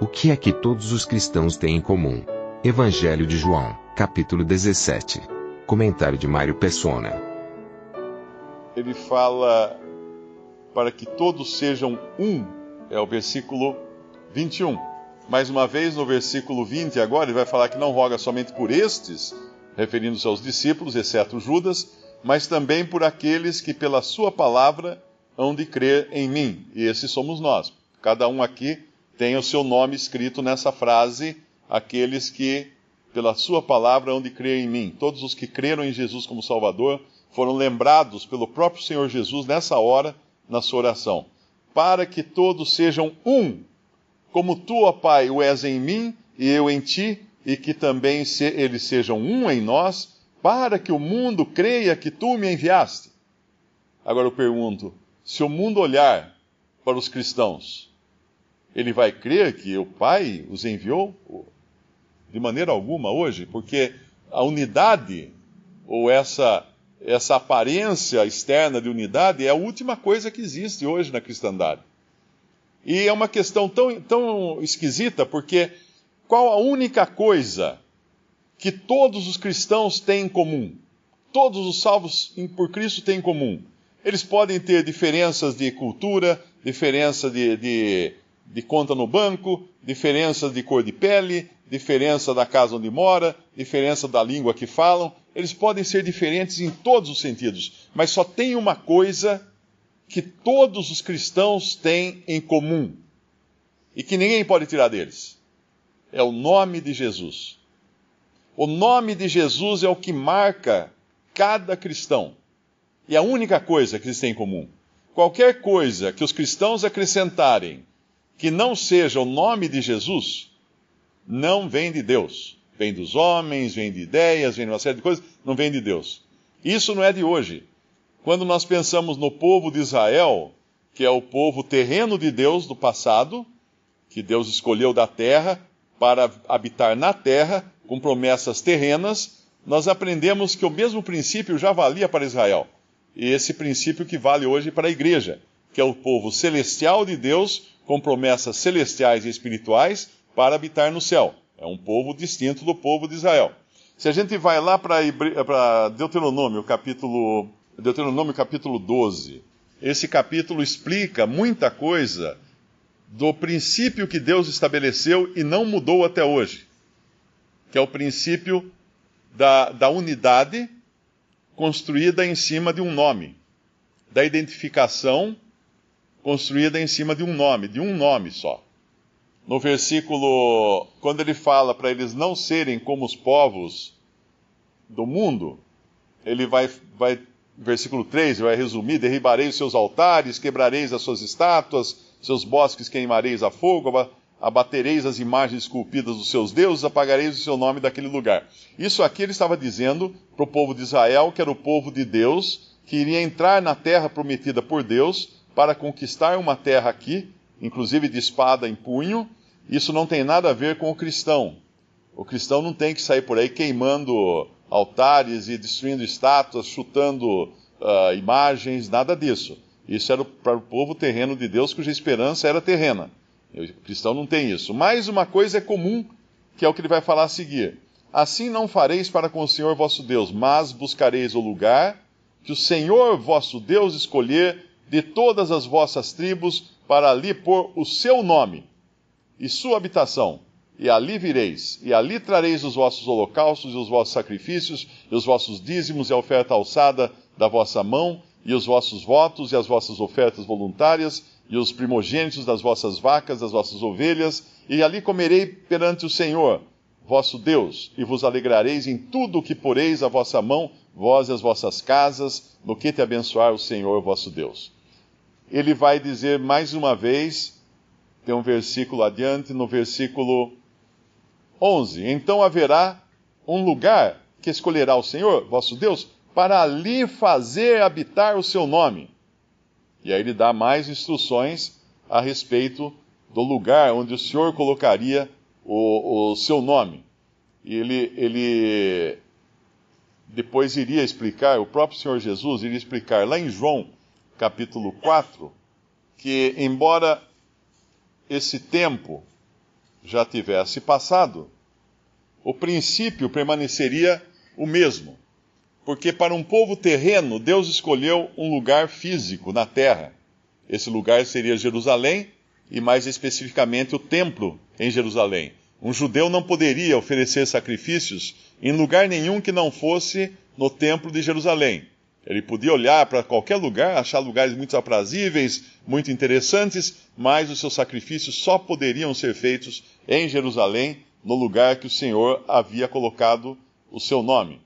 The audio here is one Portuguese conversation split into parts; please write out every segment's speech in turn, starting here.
O que é que todos os cristãos têm em comum? Evangelho de João, capítulo 17. Comentário de Mário Persona. Ele fala para que todos sejam um, é o versículo 21. Mais uma vez, no versículo 20 agora, ele vai falar que não roga somente por estes, referindo-se aos discípulos, exceto Judas, mas também por aqueles que pela sua palavra hão de crer em mim. E esses somos nós. Cada um aqui tem o seu nome escrito nessa frase, aqueles que pela sua palavra hão de crer em mim. Todos os que creram em Jesus como Salvador foram lembrados pelo próprio Senhor Jesus nessa hora, na sua oração. Para que todos sejam um, como tu, ó Pai, o és em mim e eu em ti, e que também eles sejam um em nós, para que o mundo creia que tu me enviaste. Agora eu pergunto, se o mundo olhar para os cristãos, ele vai crer que o Pai os enviou? De maneira alguma hoje, porque a unidade, ou essa aparência externa de unidade, é a última coisa que existe hoje na cristandade. E é uma questão tão esquisita, porque qual a única coisa que todos os cristãos têm em comum? Todos os salvos por Cristo têm em comum. Eles podem ter diferenças de cultura, diferença de conta no banco, diferença de cor de pele, diferença da casa onde mora, diferença da língua que falam. Eles podem ser diferentes em todos os sentidos, mas só tem uma coisa que todos os cristãos têm em comum e que ninguém pode tirar deles. É o nome de Jesus. O nome de Jesus é o que marca cada cristão. E a única coisa que eles têm em comum. Qualquer coisa que os cristãos acrescentarem que não seja o nome de Jesus, não vem de Deus. Vem dos homens, vem de ideias, vem de uma série de coisas, não vem de Deus. Isso não é de hoje. Quando nós pensamos no povo de Israel, que é o povo terreno de Deus do passado, que Deus escolheu da terra para habitar na terra, com promessas terrenas, nós aprendemos que o mesmo princípio já valia para Israel. E esse princípio que vale hoje para a igreja, que é o povo celestial de Deus, com promessas celestiais e espirituais, para habitar no céu. É um povo distinto do povo de Israel. Se a gente vai lá para Deuteronômio capítulo 12, esse capítulo explica muita coisa do princípio que Deus estabeleceu e não mudou até hoje, que é o princípio da unidade construída em cima de um nome, da identificação construída em cima de um nome só. No versículo, quando ele fala para eles não serem como os povos do mundo, ele vai versículo 3, ele vai resumir: derribarei os seus altares, quebrareis as suas estátuas, seus bosques queimareis a fogo, abatereis as imagens esculpidas dos seus deuses, apagareis o seu nome daquele lugar. Isso aqui ele estava dizendo para o povo de Israel, que era o povo de Deus, que iria entrar na terra prometida por Deus, para conquistar uma terra aqui, inclusive de espada em punho. Isso não tem nada a ver com o cristão. O cristão não tem que sair por aí queimando altares e destruindo estátuas, chutando imagens, nada disso. Isso era para o povo terreno de Deus, cuja esperança era terrena. O cristão não tem isso. Mais uma coisa é comum, que é o que ele vai falar a seguir. Assim não fareis para com o Senhor vosso Deus, mas buscareis o lugar que o Senhor vosso Deus escolher de todas as vossas tribos, para ali pôr o seu nome e sua habitação. E ali vireis, e ali trareis os vossos holocaustos e os vossos sacrifícios, e os vossos dízimos e a oferta alçada da vossa mão, e os vossos votos e as vossas ofertas voluntárias, e os primogênitos das vossas vacas, das vossas ovelhas, e ali comerei perante o Senhor, vosso Deus, e vos alegrareis em tudo o que poreis a vossa mão, vós e as vossas casas, no que te abençoar o Senhor vosso Deus. Ele vai dizer mais uma vez, tem um versículo adiante, no versículo 11, então haverá um lugar que escolherá o Senhor, vosso Deus, para ali fazer habitar o seu nome. E aí ele dá mais instruções a respeito do lugar onde o Senhor colocaria o seu nome. E ele depois iria explicar, o próprio Senhor Jesus iria explicar lá em João, capítulo 4, que embora esse tempo já tivesse passado, o princípio permaneceria o mesmo. Porque para um povo terreno, Deus escolheu um lugar físico na terra. Esse lugar seria Jerusalém, e mais especificamente o templo em Jerusalém. Um judeu não poderia oferecer sacrifícios em lugar nenhum que não fosse no templo de Jerusalém. Ele podia olhar para qualquer lugar, achar lugares muito aprazíveis, muito interessantes, mas os seus sacrifícios só poderiam ser feitos em Jerusalém, no lugar que o Senhor havia colocado o seu nome.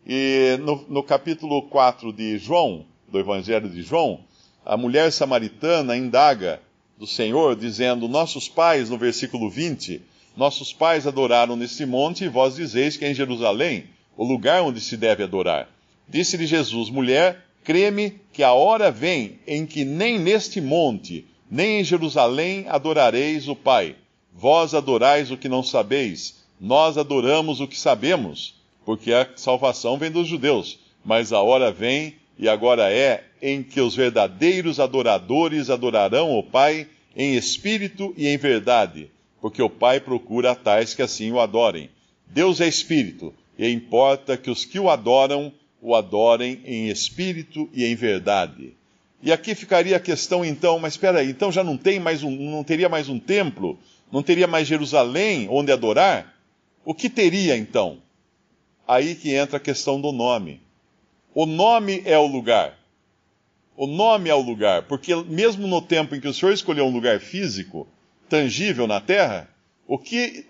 E no capítulo 4 de João, do Evangelho de João, a mulher samaritana indaga do Senhor, dizendo: nossos pais, no versículo 20, nossos pais adoraram neste monte, e vós dizeis que é em Jerusalém o lugar onde se deve adorar. Disse-lhe Jesus: mulher, crê-me que a hora vem em que nem neste monte, nem em Jerusalém adorareis o Pai. Vós adorais o que não sabeis, nós adoramos o que sabemos, porque a salvação vem dos judeus. Mas a hora vem, e agora é, em que os verdadeiros adoradores adorarão o Pai em espírito e em verdade, porque o Pai procura tais que assim o adorem. Deus é espírito, e importa que os que o adorem em espírito e em verdade. E aqui ficaria a questão então, mas espera aí, então já não teria mais um templo? Não teria mais Jerusalém onde adorar? O que teria então? Aí que entra a questão do nome. O nome é o lugar. O nome é o lugar, porque mesmo no tempo em que o Senhor escolheu um lugar físico, tangível na terra, o que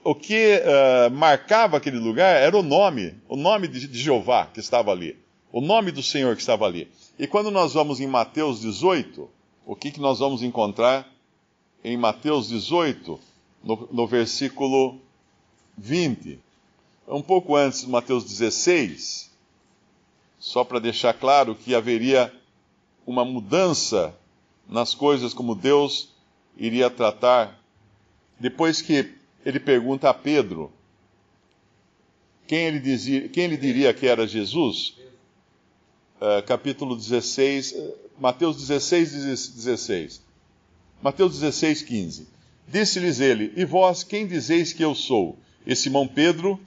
marcava aquele lugar era o nome de Jeová que estava ali, o nome do Senhor que estava ali. E quando nós vamos em Mateus 18, o que nós vamos encontrar em Mateus 18, no versículo 20? Um pouco antes de Mateus 16, só para deixar claro que haveria uma mudança nas coisas como Deus iria tratar. Depois que ele pergunta a Pedro quem ele diria que era Jesus, capítulo 16, Mateus 16, 16. Mateus 16, 15. Disse-lhes ele: e vós, quem dizeis que eu sou? E Simão Pedro,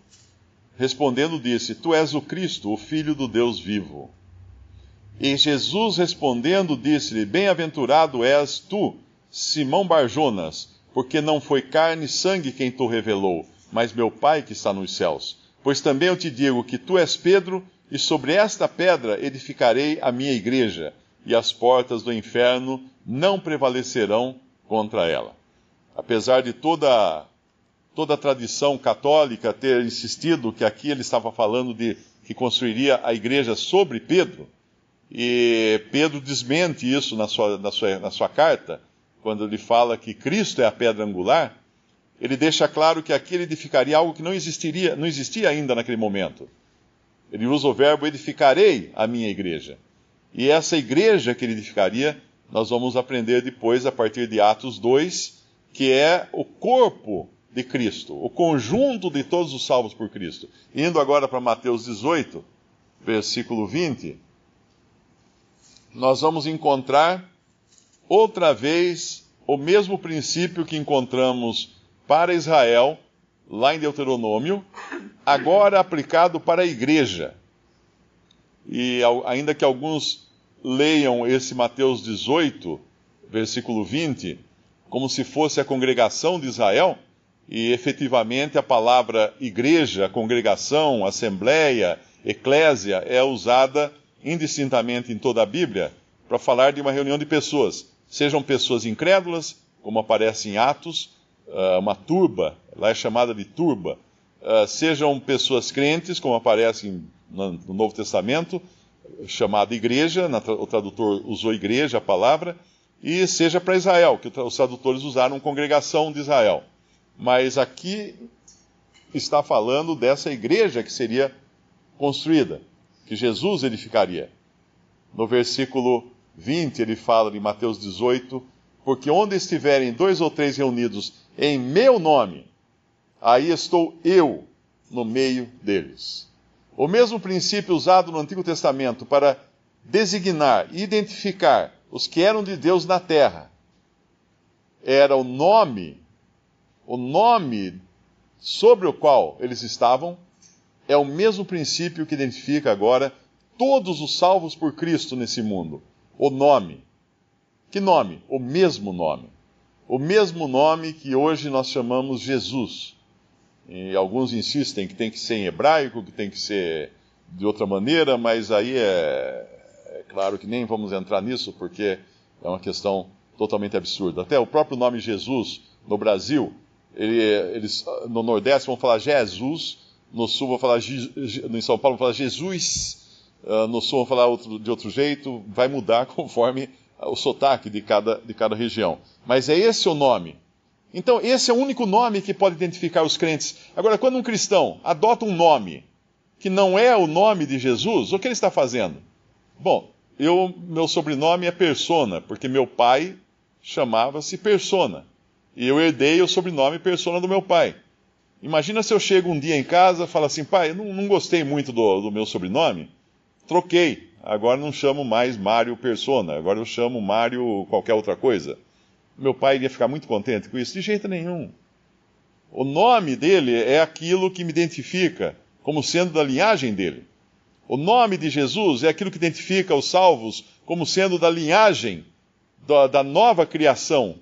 respondendo, disse: tu és o Cristo, o Filho do Deus vivo. E Jesus respondendo, disse-lhe: bem-aventurado és tu, Simão Barjonas, porque não foi carne e sangue quem tu revelou, mas meu Pai que está nos céus. Pois também eu te digo que tu és Pedro, e sobre esta pedra edificarei a minha igreja, e as portas do inferno não prevalecerão contra ela. Apesar de toda a tradição católica ter insistido que aqui ele estava falando de que construiria a igreja sobre Pedro, e Pedro desmente isso na sua carta, quando ele fala que Cristo é a pedra angular, ele deixa claro que aqui ele edificaria algo que não existia ainda naquele momento. Ele usa o verbo edificarei a minha igreja. E essa igreja que ele edificaria, nós vamos aprender depois, a partir de Atos 2, que é o corpo de Cristo, o conjunto de todos os salvos por Cristo. Indo agora para Mateus 18, versículo 20, nós vamos encontrar outra vez o mesmo princípio que encontramos para Israel, lá em Deuteronômio, agora aplicado para a igreja. E ainda que alguns leiam esse Mateus 18, versículo 20, como se fosse a congregação de Israel, e efetivamente a palavra igreja, congregação, assembleia, eclésia é usada indistintamente em toda a Bíblia para falar de uma reunião de pessoas, sejam pessoas incrédulas, como aparece em Atos, uma turba, lá é chamada de turba, sejam pessoas crentes, como aparece no Novo Testamento, chamada igreja, o tradutor usou igreja, a palavra, e seja para Israel, que os tradutores usaram congregação de Israel. Mas aqui está falando dessa igreja que seria construída, que Jesus edificaria. No versículo 20 ele fala de Mateus 18, porque onde estiverem 2 ou 3 reunidos em meu nome, aí estou eu no meio deles. O mesmo princípio usado no Antigo Testamento para designar e identificar os que eram de Deus na terra era o nome O nome sobre o qual eles estavam é o mesmo princípio que identifica agora todos os salvos por Cristo nesse mundo. O nome. Que nome? O mesmo nome. O mesmo nome que hoje nós chamamos Jesus. E alguns insistem que tem que ser em hebraico, que tem que ser de outra maneira, mas aí é claro que nem vamos entrar nisso, porque é uma questão totalmente absurda. Até o próprio nome Jesus, no Brasil, eles no Nordeste vão falar Jesus, no Sul vão falar, em São Paulo vão falar Jesus, no Sul vão falar de outro jeito, vai mudar conforme o sotaque de cada região. Mas é esse o nome. Então, esse é o único nome que pode identificar os crentes. Agora, quando um cristão adota um nome que não é o nome de Jesus, o que ele está fazendo? Bom, meu sobrenome é Persona, porque meu pai chamava-se Persona. E eu herdei o sobrenome Persona do meu pai. Imagina se eu chego um dia em casa e falo assim, pai, eu não gostei muito do meu sobrenome, troquei. Agora não chamo mais Mário Persona, agora eu chamo Mário qualquer outra coisa. Meu pai iria ficar muito contente com isso? De jeito nenhum. O nome dele é aquilo que me identifica como sendo da linhagem dele. O nome de Jesus é aquilo que identifica os salvos como sendo da linhagem da nova criação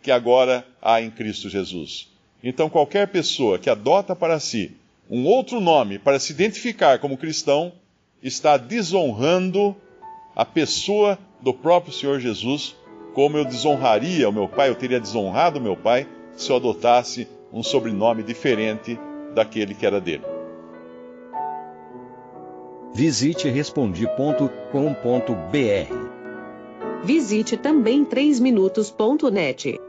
que agora há em Cristo Jesus. Então, qualquer pessoa que adota para si um outro nome para se identificar como cristão, está desonrando a pessoa do próprio Senhor Jesus, como eu desonraria o meu pai, eu teria desonrado o meu pai, se eu adotasse um sobrenome diferente daquele que era dele. Visite Respondi.com.br. Visite também 3minutos.net.